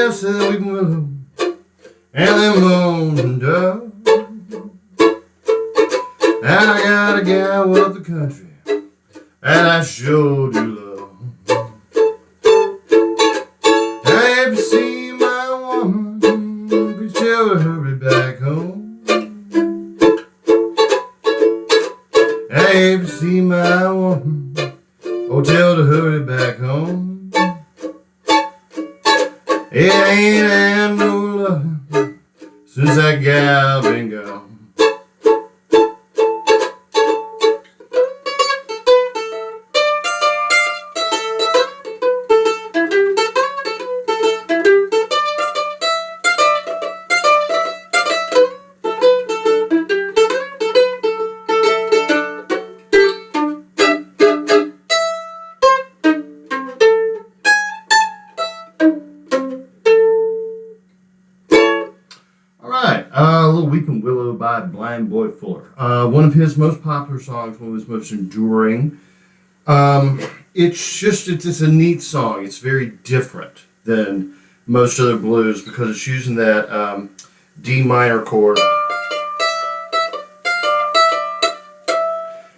Yes, the weeping willow and the moaning dove. And I got a gal up the country and I sure do love. Hey, if you see my woman, be sure to hurry back home. Hey, if you see my woman, oh, tell her to hurry back home. It ain't had no loving since that gal been gone. Little Weeping Willow by Blind Boy Fuller. One of his most popular songs, one of his most enduring. It's a neat song. It's very different than most other blues because it's using that D minor chord.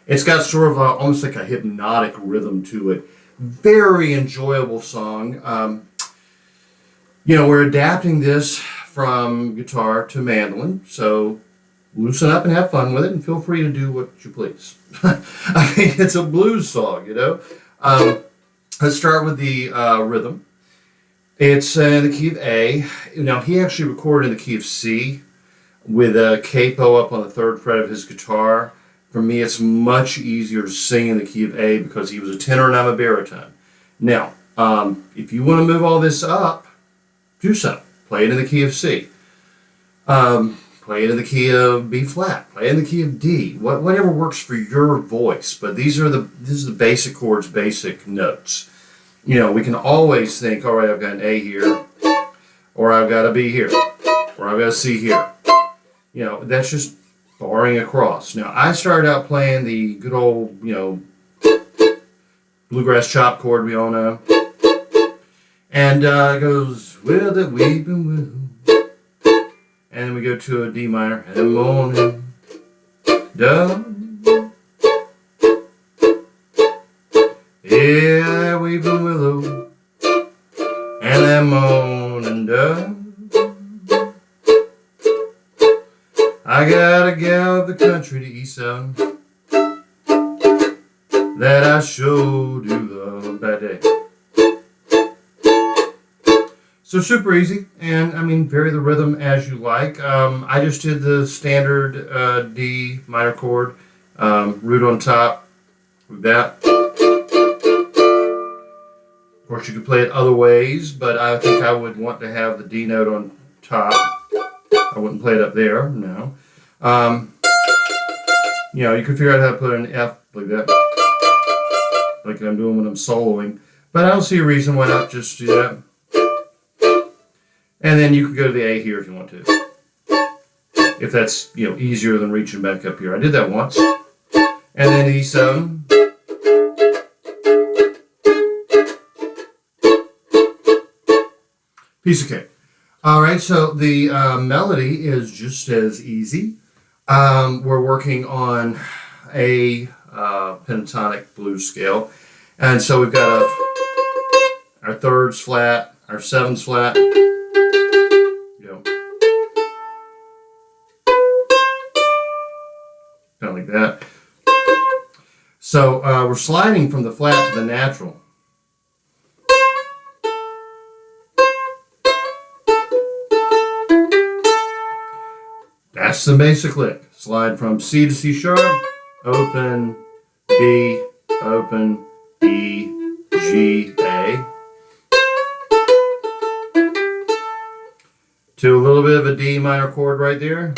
It's got sort of almost like a hypnotic rhythm to it. Very enjoyable song. We're adapting this from guitar to mandolin, so loosen up and have fun with it, and feel free to do what you please. I mean, it's a blues song, Let's start with the rhythm. It's in the key of A. Now, he actually recorded in the key of C with a capo up on the 3rd fret of his guitar. For me, it's much easier to sing in the key of A because he was a tenor and I'm a baritone. Now, if you want to move all this up, do so. Play it in the key of C. Play it in the key of B flat. Play it in the key of D. Whatever works for your voice. But this is the basic chords, basic notes. We can always think, all right, I've got an A here, or I've got a B here, or I've got a C here. That's just barring across. Now, I started out playing the good old, bluegrass chop chord we all know. And it goes, with the weeping willow. And then we go to a D minor. And the morning dove. Yeah, that weeping willow. And that morning dove. I got a gal of the country to east of that I sure do love that day. So super easy, and vary the rhythm as you like. I just did the standard D minor chord, root on top with that. Of course, you could play it other ways, but I think I would want to have the D note on top. I wouldn't play it up there, no. You could figure out how to put an F like that, like I'm doing when I'm soloing. But I don't see a reason why not just do that. And then you can go to the A here if you want to. If that's, easier than reaching back up here. I did that once. And then E7. Piece of cake. All right, so the melody is just as easy. We're working on a pentatonic blues scale. And so we've got our 3rds flat, our 7s flat. Kind of like that. So we're sliding from the flat to the natural. That's the basic lick. Slide from C to C sharp, open, B, open, E, G, A. To a little bit of a D minor chord right there.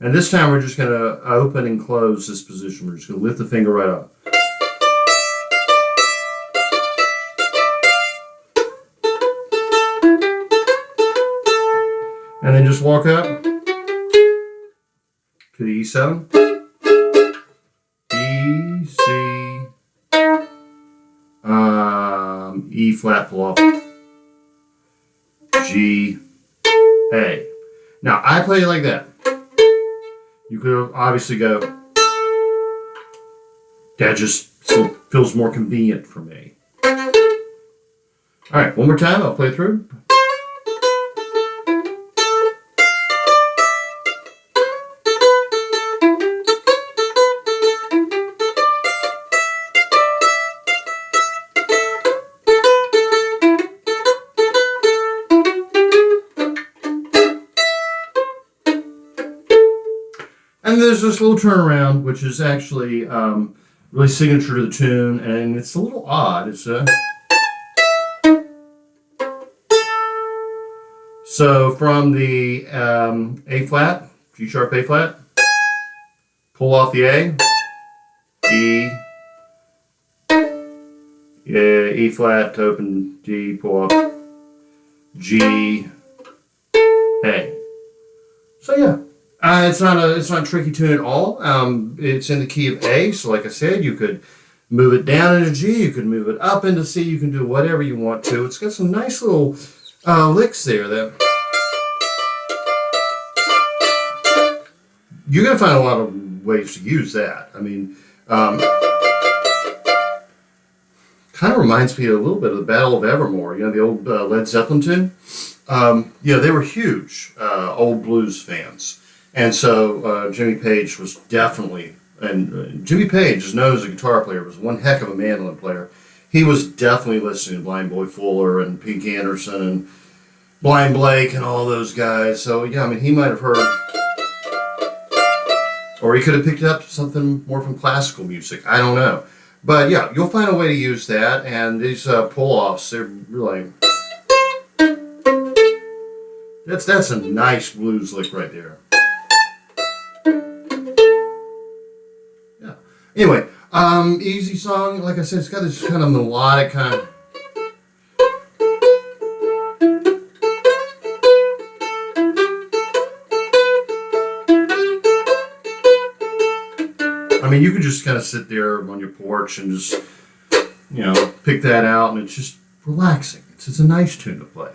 And this time we're just going to open and close this position. We're just going to lift the finger right up. And then just walk up to the E7, E, C, E flat, pull off, G, A. Now, I play it like that. You could obviously go, that just still feels more convenient for me. All right, one more time, I'll play through. And there's this little turnaround, which is actually really signature to the tune, and it's a little odd. It's so from the A flat, G sharp A flat, pull off the A, E, E flat to open D, pull off G, A. So yeah. It's not a tricky tune at all. It's in the key of A, so like I said, you could move it down into G, you could move it up into C, you can do whatever you want to. It's got some nice little licks there that you're going to find a lot of ways to use that. I mean, kind of reminds me a little bit of the Battle of Evermore, you know, the old Led Zeppelin tune. They were huge old blues fans. And so Jimmy Page was definitely, and Jimmy Page is known as a guitar player, was one heck of a mandolin player. He was definitely listening to Blind Boy Fuller and Pink Anderson and Blind Blake and all those guys. So yeah, I mean, he might have heard, or he could have picked up something more from classical music. I don't know. But yeah, you'll find a way to use that. And these pull-offs, they're really, that's a nice blues lick right there. Anyway, easy song. Like I said, it's got this kind of melodic kind of. I mean, you could just kind of sit there on your porch and just, you know, pick that out, and it's just relaxing. It's a nice tune to play.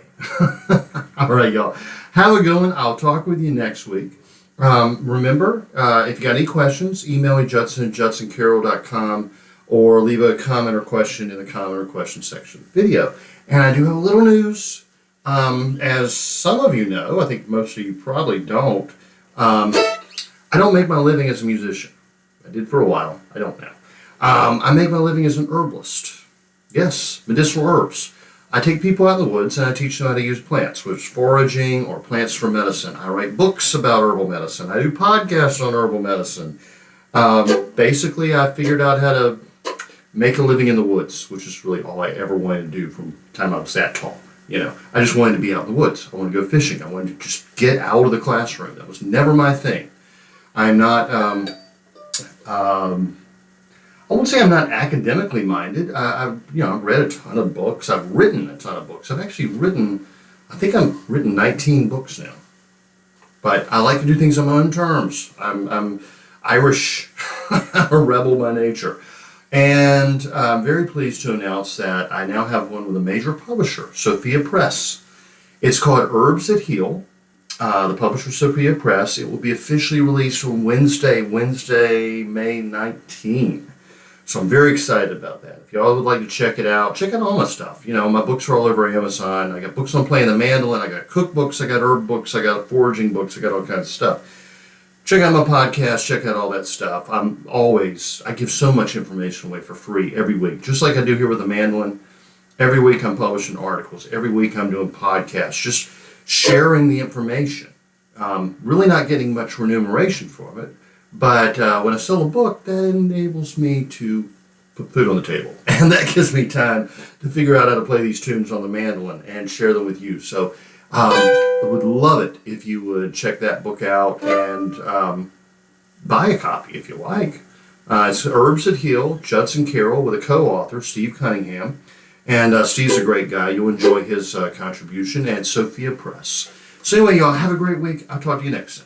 All right, y'all. Have a good one. I'll talk with you next week. Remember, if you got any questions, email me Judson at judsoncarroll.com or leave a comment or question in the comment or question section of the video. And I do have a little news. As some of you know, I think most of you probably don't, I don't make my living as a musician. I did for a while. I don't now. I make my living as an herbalist. Yes, medicinal herbs. I take people out in the woods and I teach them how to use plants, whether it's foraging or plants for medicine. I write books about herbal medicine. I do podcasts on herbal medicine. Basically, I figured out how to make a living in the woods, which is really all I ever wanted to do from the time I was that tall. You know, I just wanted to be out in the woods. I wanted to go fishing. I wanted to just get out of the classroom. That was never my thing. I'm not, I won't say I'm not academically minded. I've read a ton of books. I've written a ton of books. I've actually written, I think I've written 19 books now. But I like to do things on my own terms. I'm Irish, a rebel by nature. And I'm very pleased to announce that I now have one with a major publisher, Sophia Press. It's called Herbs That Heal. The publisher, Sophia Press. It will be officially released on Wednesday, May 19. So I'm very excited about that. If y'all would like to check it out, check out all my stuff. You know, my books are all over Amazon. I got books on playing the mandolin. I got cookbooks. I got herb books. I got foraging books. I got all kinds of stuff. Check out my podcast. Check out all that stuff. I give so much information away for free every week, just like I do here with the mandolin. Every week I'm publishing articles. Every week I'm doing podcasts, just sharing the information. Really not getting much remuneration from it. But when I sell a book, that enables me to put food on the table. And that gives me time to figure out how to play these tunes on the mandolin and share them with you. So I would love it if you would check that book out and buy a copy if you like. It's Herbs That Heal, Judson Carroll, with a co-author, Steve Cunningham. And Steve's a great guy. You'll enjoy his contribution. And Sophia Press. So anyway, y'all, have a great week. I'll talk to you next time.